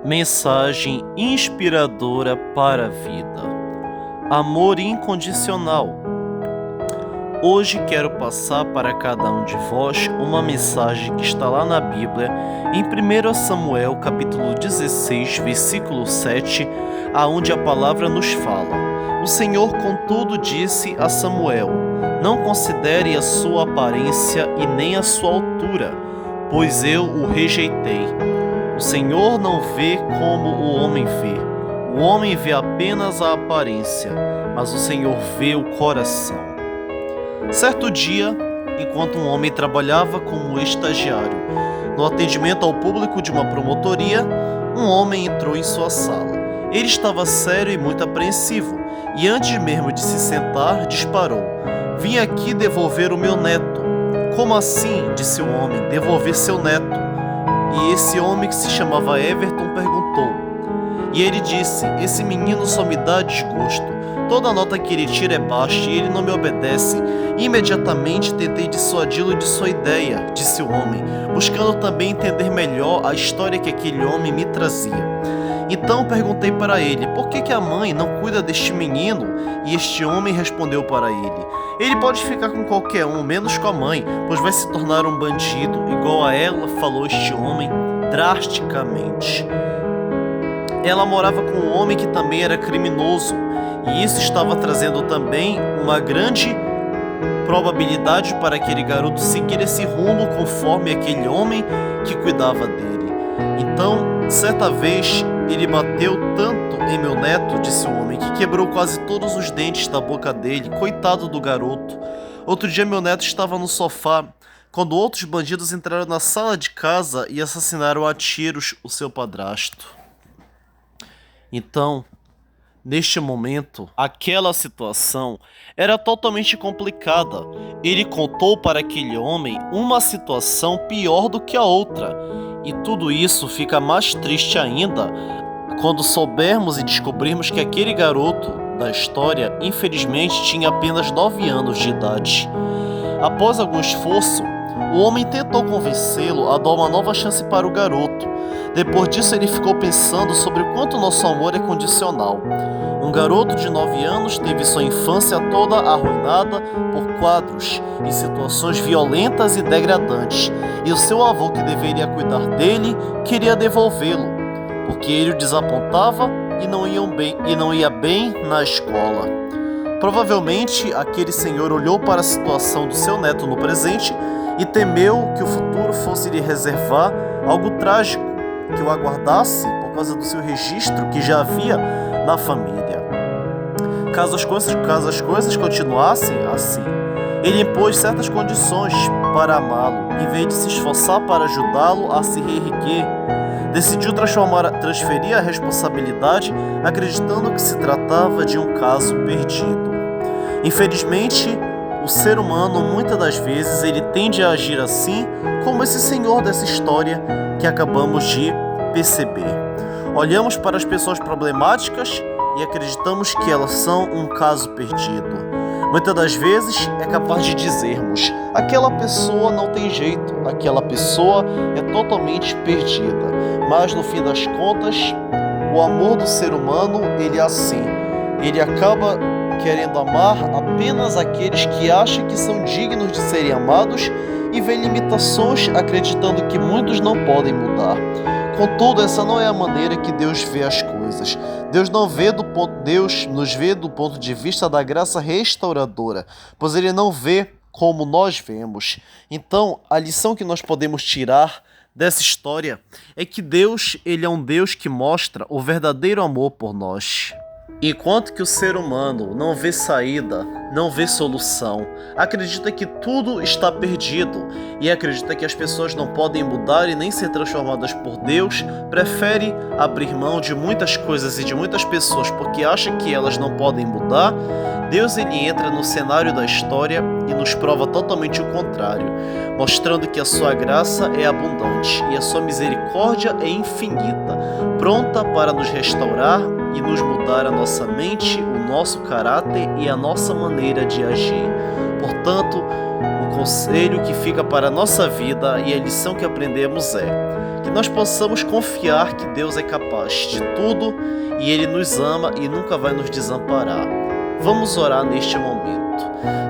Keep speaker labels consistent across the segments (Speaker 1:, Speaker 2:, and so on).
Speaker 1: Mensagem inspiradora para a vida. Amor incondicional. Hoje quero passar para cada um de vós uma mensagem que está lá na Bíblia, em 1 Samuel, capítulo 16, versículo 7, aonde a palavra nos fala: O Senhor, contudo, disse a Samuel: Não considere a sua aparência e nem a sua altura, pois eu o rejeitei. O Senhor não vê como o homem vê. O homem vê apenas a aparência, mas o Senhor vê o coração. Certo dia, enquanto um homem trabalhava como estagiário no atendimento ao público de uma promotoria, um homem entrou em sua sala. Ele estava sério e muito apreensivo, e antes mesmo de se sentar, disparou: Vim aqui devolver o meu neto. Como assim? Disse o homem. Devolver seu neto? E esse homem, que se chamava Everton, perguntou. E ele disse: Esse menino só me dá desgosto. Toda nota que ele tira é baixa e ele não me obedece. Imediatamente tentei dissuadi-lo de sua ideia, disse o homem, buscando também entender melhor a história que aquele homem me trazia. Então perguntei para ele: por que a mãe não cuida deste menino? E este homem respondeu para ele: Ele pode ficar com qualquer um, menos com a mãe, pois vai se tornar um bandido, igual a ela, falou este homem drasticamente. Ela morava com um homem que também era criminoso, e isso estava trazendo também uma grande probabilidade para aquele garoto seguir esse rumo conforme aquele homem que cuidava dele. Então, certa vez, ele bateu tanto em meu neto, disse o homem, que quebrou quase todos os dentes da boca dele. Coitado do garoto. Outro dia meu neto estava no sofá, quando outros bandidos entraram na sala de casa e assassinaram a tiros o seu padrasto. Então, neste momento, aquela situação era totalmente complicada. Ele contou para aquele homem uma situação pior do que a outra. E tudo isso fica mais triste ainda quando soubermos e descobrirmos que aquele garoto da história, infelizmente, tinha apenas 9 anos de idade. Após algum esforço, o homem tentou convencê-lo a dar uma nova chance para o garoto. Depois disso, ele ficou pensando sobre o quanto nosso amor é condicional. Um garoto de 9 anos teve sua infância toda arruinada por quadros em situações violentas e degradantes, e o seu avô, que deveria cuidar dele, queria devolvê-lo, porque ele o desapontava e não ia bem na escola. Provavelmente, aquele senhor olhou para a situação do seu neto no presente e temeu que o futuro fosse lhe reservar algo trágico que o aguardasse por causa do seu registro que já havia na família. Caso as coisas continuassem assim, ele impôs certas condições para amá-lo, em vez de se esforçar para ajudá-lo a se reerguer. Decidiu transferir a responsabilidade, acreditando que se tratava de um caso perdido. Infelizmente, o ser humano, muitas das vezes, ele tende a agir assim, como esse senhor dessa história que acabamos de perceber. Olhamos para as pessoas problemáticas e acreditamos que elas são um caso perdido. Muitas das vezes é capaz de dizermos: aquela pessoa não tem jeito, aquela pessoa é totalmente perdida. Mas no fim das contas, o amor do ser humano, ele é assim. Ele acaba querendo amar apenas aqueles que acham que são dignos de serem amados e vê limitações, acreditando que muitos não podem mudar. Contudo, essa não é a maneira que Deus vê as coisas. Deus nos vê do ponto de vista da graça restauradora, pois Ele não vê como nós vemos. Então, a lição que nós podemos tirar dessa história é que Deus, Ele é um Deus que mostra o verdadeiro amor por nós. Enquanto que o ser humano não vê saída, não vê solução, acredita que tudo está perdido e acredita que as pessoas não podem mudar e nem ser transformadas por Deus, prefere abrir mão de muitas coisas e de muitas pessoas porque acha que elas não podem mudar. Deus, ele entra no cenário da história e nos prova totalmente o contrário, mostrando que a sua graça é abundante e a sua misericórdia é infinita, pronta para nos restaurar e nos mudar a nossa mente, o nosso caráter e a nossa maneira de agir. Portanto, o conselho que fica para a nossa vida e a lição que aprendemos é que nós possamos confiar que Deus é capaz de tudo e Ele nos ama e nunca vai nos desamparar. Vamos orar neste momento.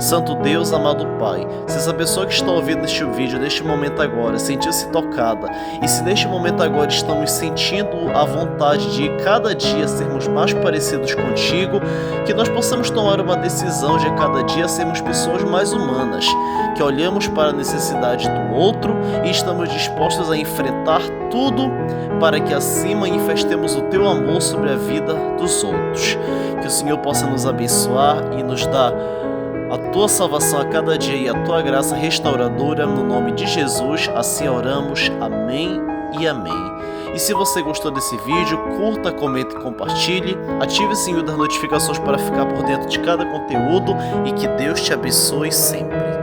Speaker 1: Santo Deus, amado Pai, se essa pessoa que está ouvindo este vídeo neste momento agora sentiu-se tocada, e se neste momento agora estamos sentindo a vontade de cada dia sermos mais parecidos contigo, que nós possamos tomar uma decisão de a cada dia sermos pessoas mais humanas, que olhamos para a necessidade do outro e estamos dispostos a enfrentar tudo para que assim manifestemos o Teu amor sobre a vida dos outros. Que o Senhor possa nos abençoar e nos dar a Tua salvação a cada dia e a Tua graça restauradora, no nome de Jesus, assim oramos, amém e amém. E se você gostou desse vídeo, curta, comente e compartilhe, ative o sininho das notificações para ficar por dentro de cada conteúdo e que Deus te abençoe sempre.